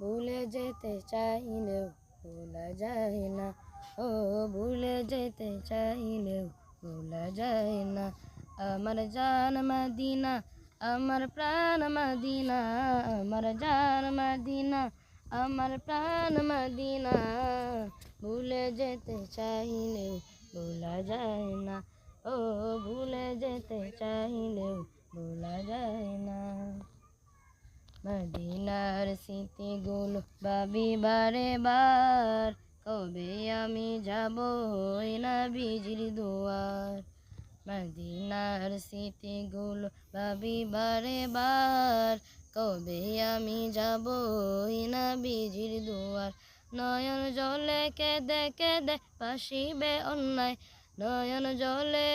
ভুলে যেতে চাইলেও ভোলা যায় না। ও ভুলে যেতে চাইলেও ভোলা যায় না। আমার জান মদিনা, আমার প্রাণ মদিনা, আমার জান মদিনা, আমার প্রাণ মদিনা। ভুলে যেতে চাইলেও ভোলা যায় না। ও ভুলে যেতে চাইলেও ভোলা যায় না। মদিনার স্মৃতিগুলো ভাবি বারে বার, কবে আমি যাব ওই নবীজির দুয়ার। মদিনার স্মৃতিগুলো ভাবি বারে বার, কবে আমি যাব ওই নবীজির দুয়ার। নয়ন জলে কেঁদে কেঁদে ভাসিবে অন্যায়, নয়ন জলে